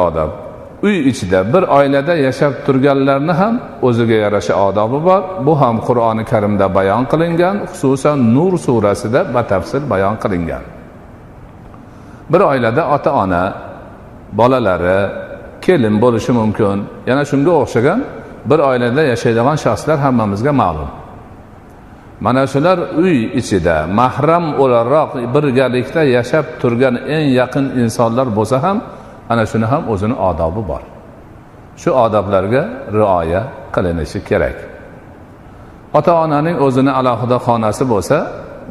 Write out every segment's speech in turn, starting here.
odob. Uy ichida bir oilada yashab turganlarni ham o'ziga yarasha odobi bor. Bu ham Qur'oni Karimda bayon qilingan, xususan Nur surasida batafsil bayon qilingan. Bir oilada ota-ona, bolalari, kelin bo'lishi mumkin. Yana shunga o'xshagan bir oilada yashaydigan shaxslar hammamizga ma'lum. Mana shular uy ichida mahram o'laroq birgalikda yashab turgan eng yaqin insonlar bo'lsa ham, ana shuni ham o'zini odobi bor. Shu odoblarga rioya qilinishi kerak. Ota-onaning o'zini alohida xonasi bo'lsa,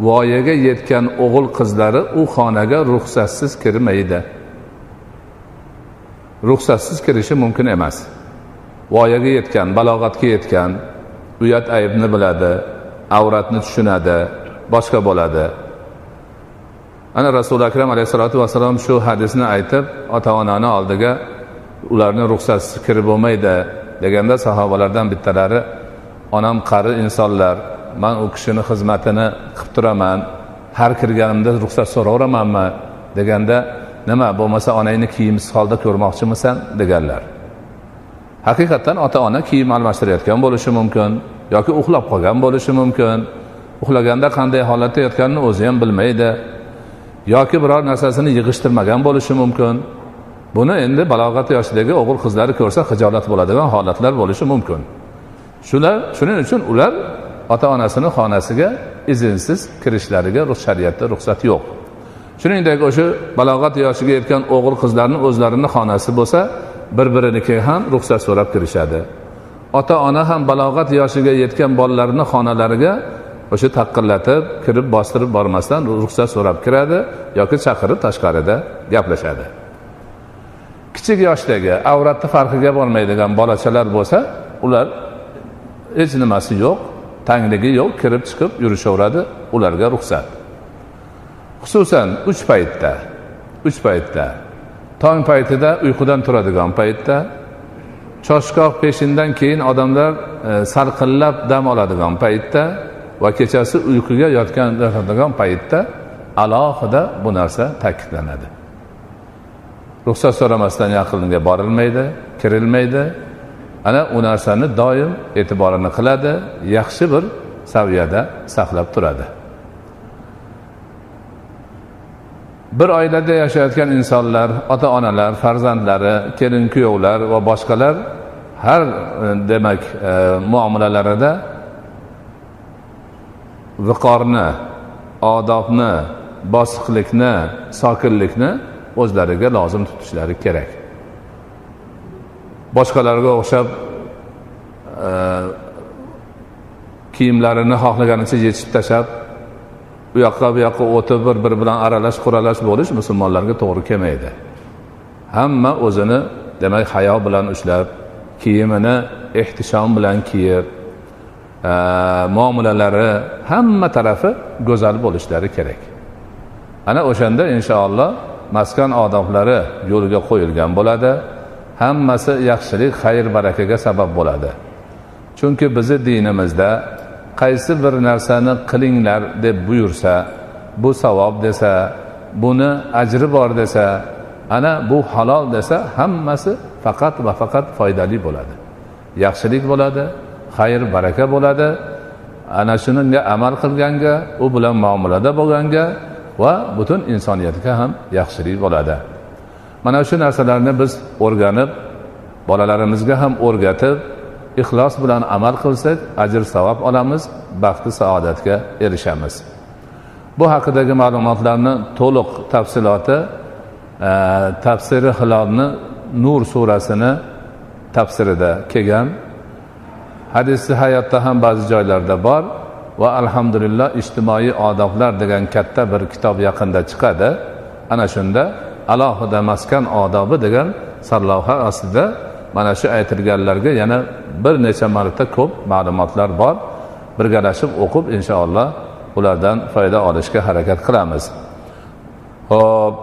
voyaga yetgan o'g'il qizlari u xonaga ruxsatsiz kirmaydi. Ruxsatsiz kirishi mumkin emas. Voyaga yetgan, balog'atga yetgan, uyat aybni biladi, avratni tushunadi, boshqa bo'ladi. Ana Rasul akram alayhisolatu vasallam shu hadisni aytib, ota-onani oldiga ularni ruxsatsiz kirib bo'lmaydi deganda sahobalardan bittalari, onam qari insonlar, men u kishini xizmatini qilib turaman, har kirganimda ruxsat so'raveramanmi deganda, nima bo'lmasa onangni kiyimsiz holda ko'rmoqchimisan deganlar. Haqiqatan ota-ona kiyim almashtirayotgan bo'lishi mumkin yoki uxlab qolgan bo'lishi mumkin. Uxlaganda qanday holatda yotganini o'zi ham bilmaydi. Yoki biror narsasini yig'ishtirmagan bo'lishi mumkin. Buni endi balog'at yoshidagi o'g'il qizlari ko'rsa xijolat bo'ladigan holatlar bo'lishi mumkin. Shuning uchun ular ota-onasining xonasiga izinsiz kirishlariga shariatda ruxsat yo'q. Shuningdek, o'sha balog'at yoshiga yetgan o'g'il qizlarning o'zlarining xonasi bo'lsa, bir-birinikiga ham ruxsat so'rab kirishadi. Ota-ona ham balog'at yoshiga yetgan bolalarining xonalariga o'sha taqillatib, kirib bostirib bormasdan ruxsat so'rab kiradi yoki chaqirib tashqarida gaplashadi. Kichik yoshdagi avratni farqiga bormaydigan bolachalar bo'lsa, ular hech nimasi yo'q, tangligi yo'q, kirib chiqib yurishaveradi, ularga ruxsat. Xususan 3 paytda, tong paytida uyqudan turadigan paytda, choshgoh peshindan keyin odamlar salqinlab dam oladigan paytda va kechasi uyquga yotgan paytda alohida bu narsa ta'kidlanadi. Ruxsat so'ramasdan yaqinga borilmaydi, kirilmaydi. Ana u narsani doim e'tiborini qiladi, yaxshi bir saviyada saqlab turadi. Bir oilada yashayotgan insonlar, ota-onalar, farzandlari, kelin-kuyovlar va boshqalar har demak muomalalarida viqorni, odobni, bosiqlikni, sokinlikni o'zlariga lozim tutishlari kerak. Boshqalarga o'xshab kiyimlarini xohlaganicha yechib tashlab, bu yoqqa o'tib bir bilan aralash quralash bo'lish musulmonlarga to'g'ri kelmaydi. Hamma o'zini demak hayo bilan ushlab, kiyimini ehtishom bilan kiyib, muomalalari hamma tarafi go'zal bo'lishlari kerak. Ana o'shanda inshaalloh maskan odoblari yo'liga qo'yilgan bo'ladi. Hammasi yaxshilik, xayr, barakaga sabab bo'ladi. Chunki bizning dinimizda qaysi bir narsani qilinglar deb buyursa, bu savob desa, buni ajri bor desa, ana bu halol desa, hammasi faqat va faqat foydali bo'ladi. Yaxshilik bo'ladi, xayr, baraka bo'ladi. Ana shunga amal qilganga, u bilan muomalada bo'lganga va butun insoniyatga ham yaxshilik bo'ladi. Mana shu narsalarni biz o'rganib, bolalarimizga ham o'rgatib, ixlos bilan amal qilsak, ajr savob olamiz, baxti saodatga erishamiz. Bu haqidagi ma'lumotlarni to'liq tafsiloti tafsiri Hilolni Nur surasini tafsirida kelgan. Hadisi hayotda ham ba'zi joylarda bor va alhamdulillah ijtimoiy odoblar degan katta bir kitob yaqinda chiqadi. Ana shunda alohida maskan odobi degan sarlavha ostida mana shu aytilganlarga yana bir necha marta ko'p ma'lumotlar bor. Birgalashib o'qib inshaalloh ulardan foyda olishga harakat qilamiz. Xo'p,